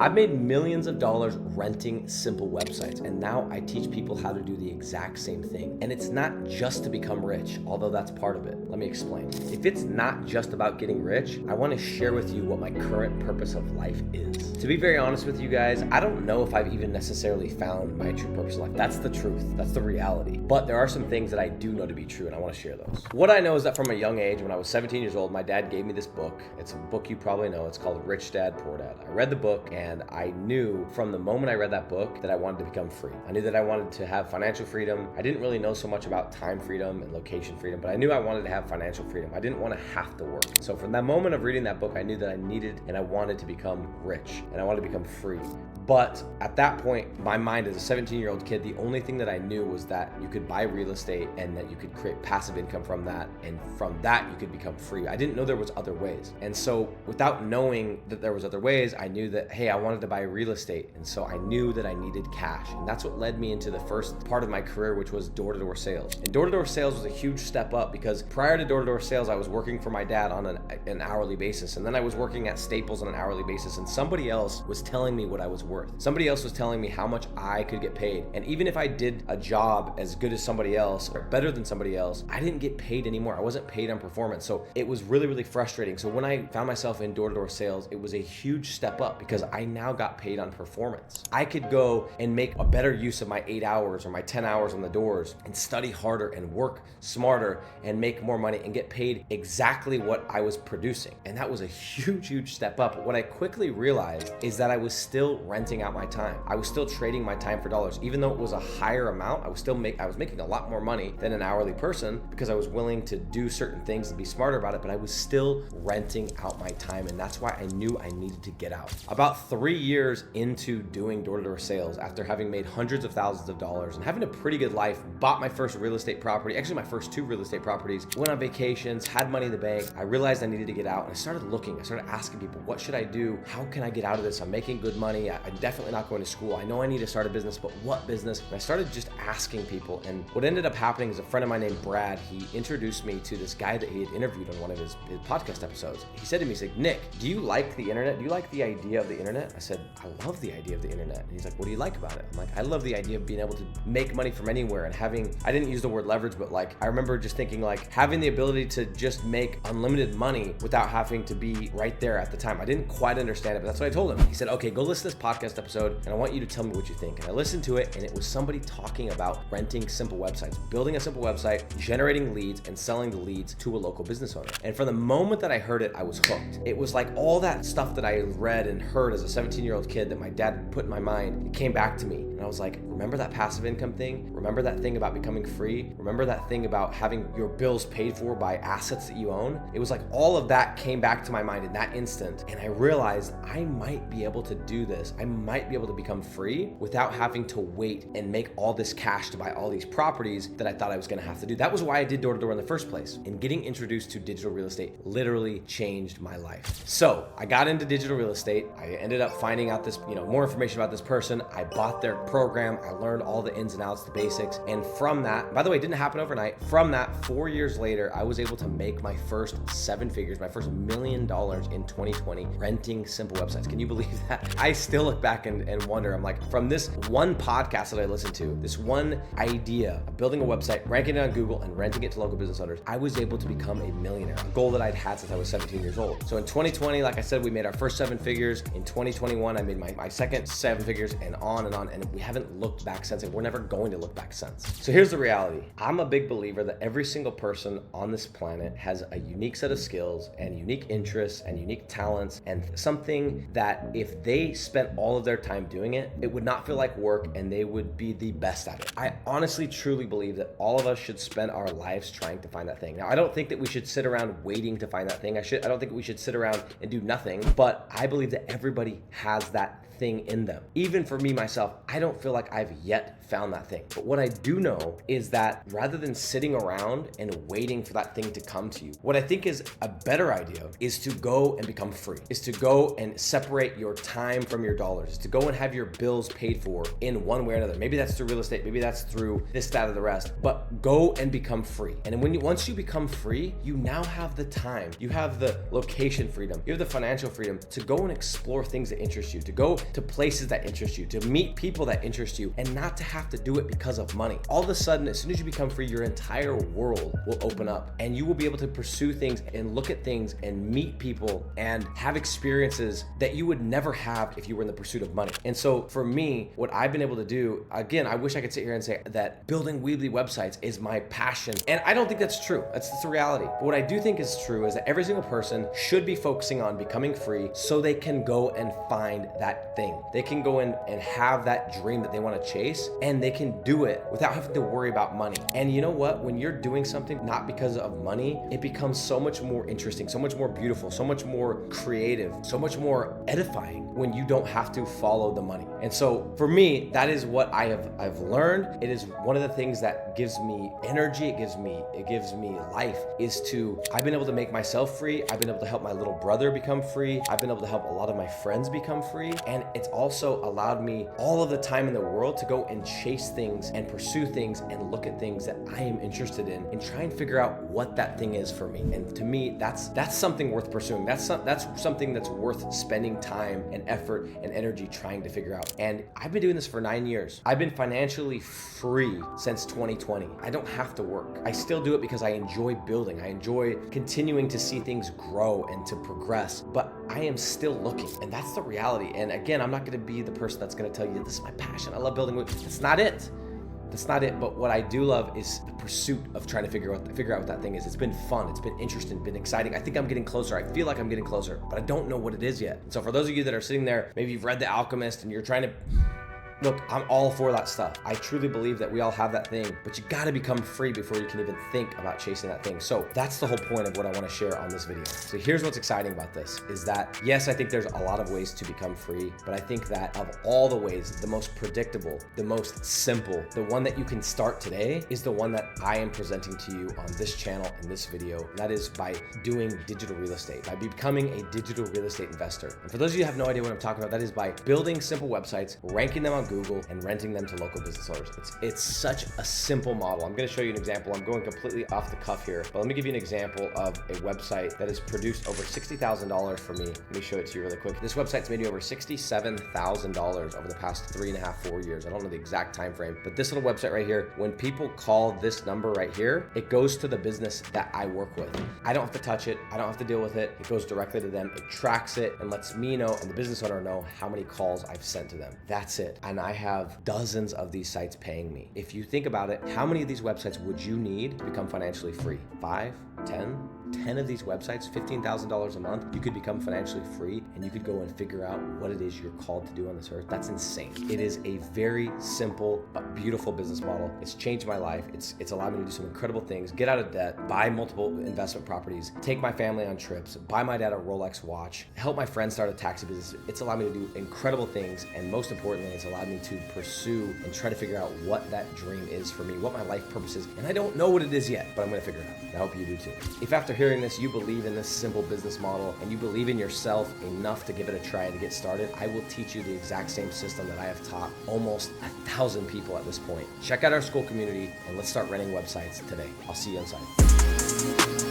I've made millions of dollars renting simple websites, and now I teach people how to do the exact same thing. And it's not just to become rich, although that's part of it. Let me explain. If it's not just about getting rich, I want to share with you what my current purpose of life is. To be very honest with you guys, I don't know if I've even necessarily found my true purpose in life. That's the truth. That's the reality. But there are some things that I do know to be true, and I want to share those. What I know is that from a young age, when I was 17 years old, my dad gave me this book. It's a book you probably know. It's called Rich Dad, Poor Dad. I read the book, and I knew from the moment I read that book that I wanted to become free. I knew that I wanted to have financial freedom. I didn't really know so much about time freedom and location freedom, but I knew I wanted to have financial freedom. I didn't want to have to work. So from that moment of reading that book, I knew that I needed and I wanted to become rich and I wanted to become free. But at that point, my mind as a 17-year-old kid, the only thing that I knew was that you could buy real estate and that you could create passive income from that. And from that, you could become free. I didn't know there was other ways. And so without knowing that there was other ways, I knew that, hey, I wanted to buy real estate. And so I knew that I needed cash. And that's what led me into the first part of my career, which was door-to-door sales. And door-to-door sales was a huge step up because prior to door-to-door sales, I was working for my dad on an hourly basis. And then I was working at Staples on an hourly basis. And somebody else was telling me what I was worth. Somebody else was telling me how much I could get paid. And even if I did a job as good as somebody else or better than somebody else, I didn't get paid anymore. I wasn't paid on performance. So it was really, really frustrating. So when I found myself in door-to-door sales, it was a huge step up because I now got paid on performance. I could go and make a better use of my 8 hours or my 10 hours on the doors and study harder and work smarter and make more money and get paid exactly what I was producing. And that was a huge, huge step up. But what I quickly realized is that I was still renting out my time. I was still trading my time for dollars. Even though it was a higher amount, I was making a lot more money than an hourly person because I was willing to do certain things and be smarter about it, but I was still renting out my time. And that's why I knew I needed to get out. About 3 years into doing door-to-door sales, after having made hundreds of thousands of dollars and having a pretty good life, bought my first real estate property, actually my first 2 real estate properties, went on vacations, had money in the bank. I realized I needed to get out and I started looking. I started asking people, what should I do? How can I get out of this? I'm making good money. I'm definitely not going to school. I know I need to start a business, but what business? And I started just asking people. And what ended up happening is a friend of mine named Brad, he introduced me to this guy that he had interviewed on one of his podcast episodes. He said to me, he's like, Nick, do you like the internet? Do you like the idea of the internet? I said, I love the idea of the internet. And he's like, what do you like about it? I'm like, I love the idea of being able to make money from anywhere and having, I didn't use the word leverage, but like, I remember just thinking like having the ability to just make unlimited money without having to be right there at the time. I didn't quite understand it, but that's what I told him. He said, okay, go listen to this podcast episode and I want you to tell me what you think. And I listened to it and it was somebody talking about renting simple websites, building a simple website, generating leads and selling the leads to a local business owner. And from the moment that I heard it, I was hooked. It was like all that stuff that I read and heard as a 17-year-old kid that my dad put in my mind, it came back to me. And I was like, remember that passive income thing? Remember that thing about becoming free? Remember that thing about having your bills paid for by assets that you own? It was like all of that came back to my mind in that instant. And I realized I might be able to do this. I might be able to become free without having to wait and make all this cash to buy all these properties that I thought I was gonna have to do. That was why I did door-to-door in the first place. And getting introduced to digital real estate literally changed my life. So I got into digital real estate. I ended up finding out this, more information about this person. I bought their program. I learned all the ins and outs, the basics. And from that, by the way, it didn't happen overnight. From that, 4 years later, I was able to make my first 7 figures, my first $1 million in 2020 renting simple websites. Can you believe that? I still look back and wonder, I'm like, from this one podcast that I listened to, this one idea of building a website, ranking it on Google and renting it to local business owners, I was able to become a millionaire, a goal that I'd had since I was 17 years old. So in 2020, like I said, we made our first 7 figures. In 2021, I made my second 7 figures and on. And we haven't looked back since, and we're never going to look back since. So here's the reality. I'm a big believer that every single person on this planet has a unique set of skills and unique interests and unique talents and something that if they spent all of their time doing it, it would not feel like work and they would be the best at it. I honestly, truly believe that all of us should spend our lives trying to find that thing. Now, I don't think that we should sit around waiting to find that thing. I don't think we should sit around and do nothing, but I believe that everybody has that thing in them. Even for me, myself, I don't feel like I've yet found that thing. But what I do know is that rather than sitting around and waiting for that thing to come to you, what I think is a better idea is to go and become free, is to go and separate your time from your dollars, is to go and have your bills paid for in one way or another. Maybe that's through real estate, maybe that's through this, that, or the rest, but go and become free. And once you become free, you now have the time, you have the location freedom, you have the financial freedom to go and explore things things that interest you, to go to places that interest you, to meet people that interest you, and not to have to do it because of money. All of a sudden, as soon as you become free, your entire world will open up and you will be able to pursue things and look at things and meet people and have experiences that you would never have if you were in the pursuit of money. And so for me, what I've been able to do, again, I wish I could sit here and say that building Weebly websites is my passion. And I don't think that's true. That's the reality. But what I do think is true is that every single person should be focusing on becoming free so they can go and find that thing. They can go in and have that dream that they want to chase, and they can do it without having to worry about money. And you know what? When you're doing something not because of money, it becomes so much more interesting, so much more beautiful, so much more creative, so much more edifying when you don't have to follow the money. And so for me, that is what I've learned. It is one of the things that gives me energy, it gives me life, is to, I've been able to make myself free. I've been able to help my little brother become free. I've been able to help a lot of my friends become free. And it's also allowed me all of the time in the world to go and chase things and pursue things and look at things that I am interested in and try and figure out what that thing is for me. And to me, that's something worth pursuing. That's something that's worth spending time and effort and energy trying to figure out. And I've been doing this for 9 years. I've been financially free since 2020. I don't have to work. I still do it because I enjoy building. I enjoy continuing to see things grow and to progress, but I am still looking. And that's the reality. And again, I'm not going to be the person that's going to tell you this is my passion. I love building. That's not it. That's not it. But what I do love is the pursuit of trying to figure out what that thing is. It's been fun. It's been interesting, been exciting. I think I'm getting closer. I feel like I'm getting closer, but I don't know what it is yet. So for those of you that are sitting there, maybe you've read The Alchemist and you're trying to look, I'm all for that stuff. I truly believe that we all have that thing, but you gotta become free before you can even think about chasing that thing. So that's the whole point of what I wanna share on this video. So here's what's exciting about this, is that yes, I think there's a lot of ways to become free, but I think that of all the ways, the most predictable, the most simple, the one that you can start today is the one that I am presenting to you on this channel in this video. And that is by doing digital real estate, by becoming a digital real estate investor. And for those of you who have no idea what I'm talking about, that is by building simple websites, ranking them on Google, and renting them to local business owners. It's such a simple model. I'm gonna show you an example. I'm going completely off the cuff here, but let me give you an example of a website that has produced over $60,000 for me. Let me show it to you really quick. This website's made me over $67,000 over the past 3.5, 4 years. I don't know the exact time frame, but this little website right here, when people call this number right here, it goes to the business that I work with. I don't have to touch it. I don't have to deal with it. It goes directly to them. It tracks it and lets me know and the business owner know how many calls I've sent to them. That's it. And I have dozens of these sites paying me. If you think about it, how many of these websites would you need to become financially free? 5, 10? 10 of these websites, $15,000 a month, you could become financially free and you could go and figure out what it is you're called to do on this earth. That's insane. It is a very simple but beautiful business model. It's changed my life. It's allowed me to do some incredible things, get out of debt, buy multiple investment properties, take my family on trips, buy my dad a Rolex watch, help my friends start a taxi business. It's allowed me to do incredible things, and most importantly, it's allowed me to pursue and try to figure out what that dream is for me, what my life purpose is. And I don't know what it is yet, but I'm gonna figure it out. I hope you do too. If after hearing this, you believe in this simple business model and you believe in yourself enough to give it a try and to get started, I will teach you the exact same system that I have taught almost 1,000 people at this point. Check out our school community and let's start renting websites today. I'll see you inside.